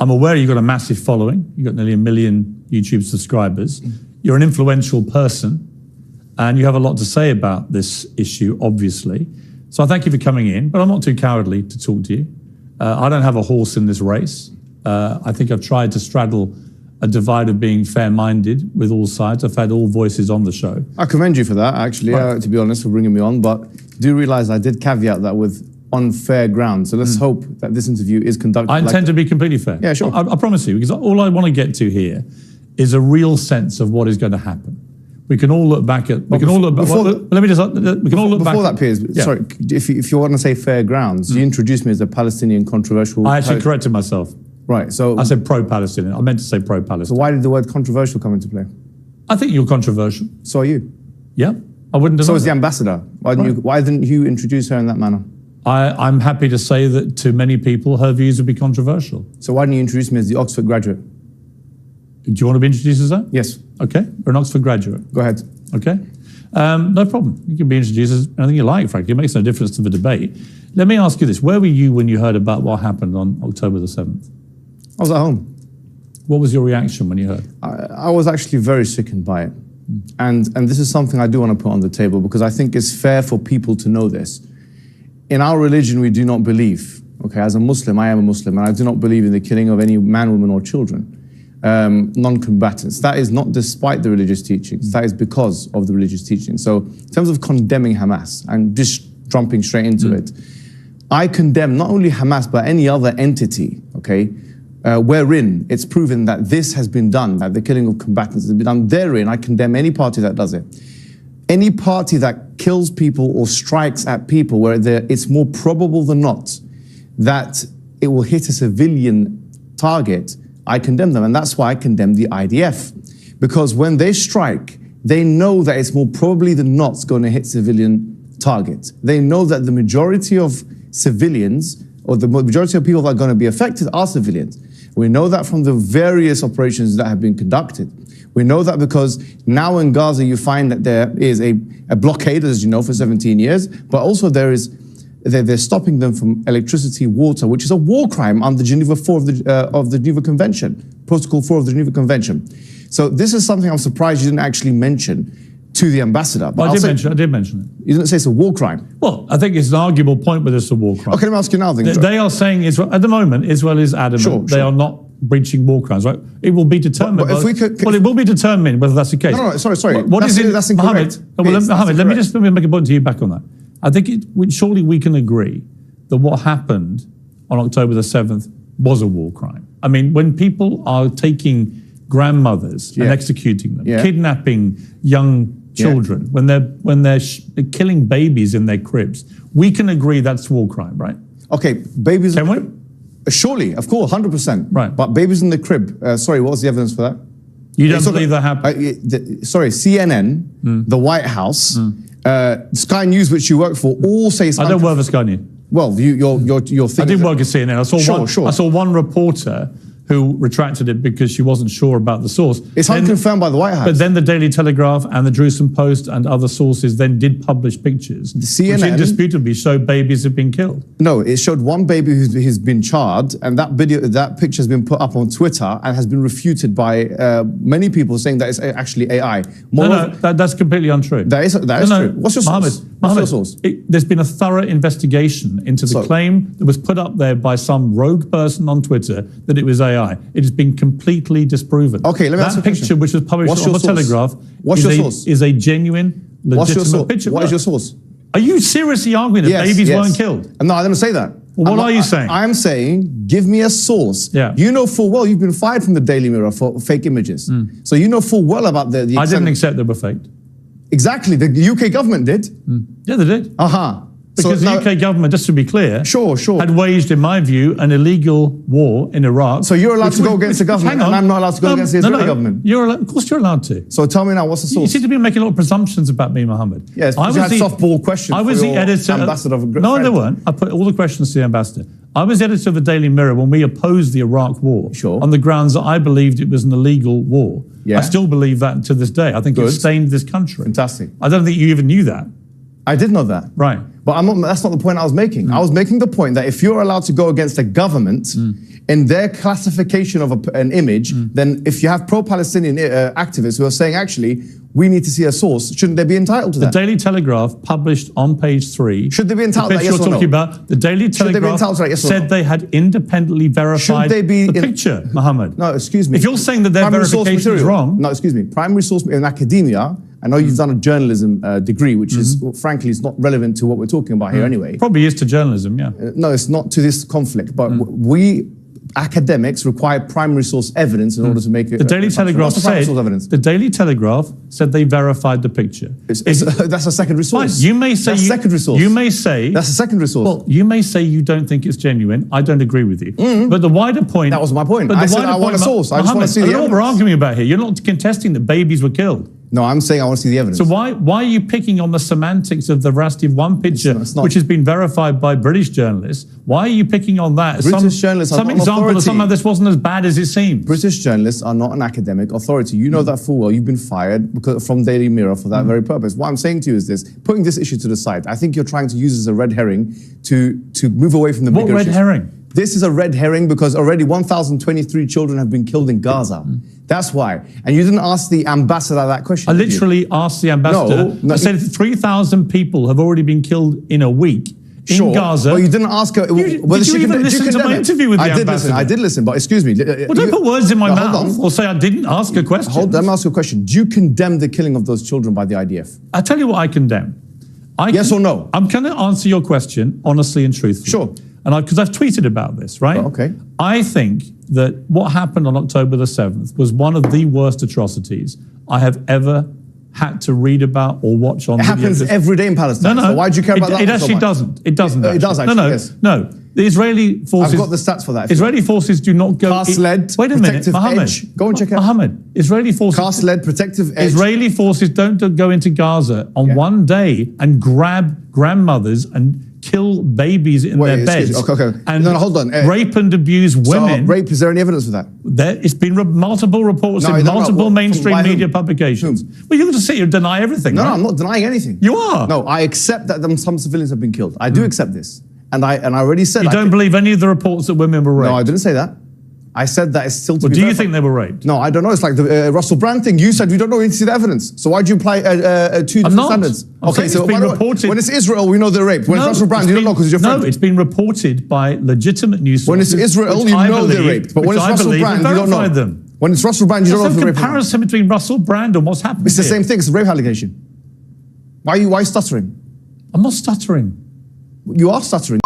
I'm aware you've got a massive following. You've got nearly 1 million YouTube subscribers. You're an influential person, and you have a lot to say about this issue, obviously. So I thank you for coming in, but I'm not too cowardly to talk to you. I don't have a horse in this race. I think I've tried to straddle a divide of being fair-minded with all sides. I've had all voices on the show. I commend you for that, actually, to be honest, for bringing me on. But do realise I did caveat that with on fair ground. So let's hope that this interview is conducted. I intend to be completely fair. Yeah, sure. I promise you, because all I want to get to here is a real sense of what is going to happen. We can all look back at. We can all look back. Let me just. We can all look back. Before that, Piers. Yeah. Sorry, if you want to say fair grounds, you introduced me as a Palestinian controversial. I actually corrected myself. Right. So I said pro-Palestinian. I meant to say pro-Palestinian. So why did the word controversial come into play? I think you're controversial. So are you. Yeah, I wouldn't. So is the ambassador. Why didn't you introduce her in that manner? I'm happy to say that to many people, her views would be controversial. So why didn't you introduce me as the Oxford graduate? Do you want to be introduced as that? Yes. Okay, you're an Oxford graduate. Go ahead. Okay, no problem. You can be introduced as anything you like, frankly. It makes no difference to the debate. Let me ask you this. Where were you when you heard about what happened on October the 7th? I was at home. What was your reaction when you heard? I was actually very sickened by it. And this is something I do want to put on the table because I think it's fair for people to know this. In our religion, we do not believe, okay, as a Muslim, I am a Muslim, and I do not believe in the killing of any man, woman, or children. Non-combatants. That is not despite the religious teachings. That is because of the religious teachings. So in terms of condemning Hamas and just jumping straight into it, I condemn not only Hamas, but any other entity, okay, wherein it's proven that this has been done, that the killing of combatants has been done. Therein, I condemn any party that does it. Any party that kills people or strikes at people where it's more probable than not that it will hit a civilian target, I condemn them. And that's why I condemn the IDF. Because when they strike, they know that it's more probably than not going to hit civilian targets. They know that the majority of civilians, or the majority of people that are going to be affected are civilians. We know that from the various operations that have been conducted. We know that because now in Gaza you find that there is a blockade, as you know, for 17 years, but also they're stopping them from electricity, water, which is a war crime under Geneva 4 of the Geneva Convention, Protocol 4 of the Geneva Convention. So this is something I'm surprised you didn't actually mention to the ambassador. But I did mention it. You didn't say it's a war crime. Well, I think it's an arguable point whether it's a war crime. Okay, let me ask you now. They are saying Israel, at the moment, Israel is adamant they are not breaching war crimes, right? It will be determined. Well, it will be determined whether that's the case. No, sorry. What is it? That's incorrect. Mohammed, let me just make a point to you back on that. I think surely we can agree that what happened on October the 7th was a war crime. I mean, when people are taking grandmothers and executing them, kidnapping young children, when they're killing babies in their cribs, we can agree that's war crime, right? Okay, babies. Can we? Surely, of course, 100%. Right. But babies in the crib, sorry, what was the evidence for that? You don't believe that happened? Sorry, CNN, the White House, Sky News, which you work for, all say... I don't work for Sky News. Well, your thing... I did work at CNN. I saw one reporter who retracted it because she wasn't sure about the source. It's unconfirmed by the White House. But then the Daily Telegraph and the Jerusalem Post and other sources then did publish pictures, CNN, which indisputably show babies have been killed. No, it showed one baby who's been charred, and that picture has been put up on Twitter and has been refuted by many people saying that it's actually AI. That's completely untrue. That is true. What's your source? What's your source? There's been a thorough investigation into the claim that was put up there by some rogue person on Twitter that it was AI. It has been completely disproven. Okay, let me ask you a question. That picture, which was published on the Telegraph, is a genuine, legitimate picture. What is your source? Are you seriously arguing that babies weren't killed? No, I didn't say that. Well, what are you saying? I'm saying, give me a source. Yeah. You know full well you've been fired from the Daily Mirror for fake images. So you know full well about the I didn't accept they were faked. Exactly, the UK government did. Yeah, they did. Because the UK government, just to be clear, had waged, in my view, an illegal war in Iraq. So you're allowed to go against the government, and I'm not allowed to go against the Israeli government? Of course you're allowed to. So tell me now, what's the source? You seem to be making a lot of presumptions about me, Mohammed. Yes, because you had softball questions for your ambassador of a great friend. No, there weren't. I put all the questions to the ambassador. I was editor of the Daily Mirror when we opposed the Iraq war on the grounds that I believed it was an illegal war. I still believe that to this day. I think it stained this country. Fantastic. I don't think you even knew that. I did know that. Right. But that's not the point I was making. I was making the point that if you're allowed to go against a government in their classification of an image, then if you have pro-Palestinian activists who are saying, actually, we need to see a source, shouldn't they be entitled to that? The Daily Telegraph published on page 3. Should they be entitled to that, yes you're or no? talking about, the Daily Telegraph said they had independently verified the picture, Mohammed. No, excuse me. If you're saying that their verification is wrong. No, excuse me. Primary source in academia, I know you've done a journalism degree, which is, frankly, is not relevant to what we're talking about here anyway. Probably is to journalism, yeah. No, it's not to this conflict, but we academics require primary source evidence in order to make it. The Daily Telegraph said. The Daily Telegraph said they verified the picture. That's a secondary source. Fine. You may say that's secondary source. You may say that's a secondary source. Well, you may say you don't think it's genuine. I don't agree with you. But the wider point. That was my point. But I said I want a source. I just want to see the evidence. That's what we're arguing about here. You're not contesting that babies were killed. No, I'm saying I want to see the evidence. So why are you picking on the semantics of the veracity of one picture, which has been verified by British journalists? Why are you picking on that? British journalists are not example of somehow this wasn't as bad as it seems. British journalists are not an academic authority. You know that full well. You've been fired from Daily Mirror for that very purpose. What I'm saying to you is this: putting this issue to the side, I think you're trying to use this as a red herring to move away from the bigger issues. What red herring? This is a red herring because already 1,023 children have been killed in Gaza. That's why. And you didn't ask the ambassador that question. I literally asked the ambassador. No, I said 3,000 people have already been killed in a week in Gaza. Well, you didn't ask her whether she even listen to my interview with the ambassador? I did listen, but excuse me. Well, don't put words in my mouth or say I didn't ask a question. Let me ask you a question. Do you condemn the killing of those children by the IDF? I tell you what I condemn. Yes or no? I'm going to answer your question honestly and truthfully. Sure. And because I've tweeted about this, right? Oh, okay. I think that what happened on October the 7th was one of the worst atrocities I have ever had to read about or watch on. It happens every day in Palestine. No. So why do you care about that? It actually doesn't. It doesn't. It does actually. Yes. No. The Israeli forces. I've got the stats for that. Israeli forces do not go. Cast-led. Wait a minute, Mohammed. Go and check it out. Mohammed. Israeli forces. Cast-led protective edge. Israeli forces don't go into Gaza on one day and grab grandmothers and kill babies in their beds. Okay. And hold on. Rape and abuse women. So, rape, is there any evidence for that? It's been multiple reports in multiple mainstream media publications. Well, you can just sit here and deny everything. No, right? I'm not denying anything. You are. No, I accept that some civilians have been killed. I do accept this. And I already said you don't believe any of the reports that women were raped? No, I didn't say that. I said that it's still to be do you verified. think they were raped? No, I don't know. It's like the Russell Brand thing. You said you don't know. You need to see the evidence. So why do you apply two different standards? Okay, so when it's Israel, we know they're raped. When it's Russell Brand, you don't know because you're your friend. No, it's been reported by legitimate news sources. When it's Israel, you know they're raped. But when it's Russell Brand, you don't know. Them. When it's Russell Brand, you don't know if they're raped. There's no comparison between Russell Brand and what's happening. It's the same thing. It's a rape allegation. Why are you stuttering? I'm not stuttering. You are stuttering.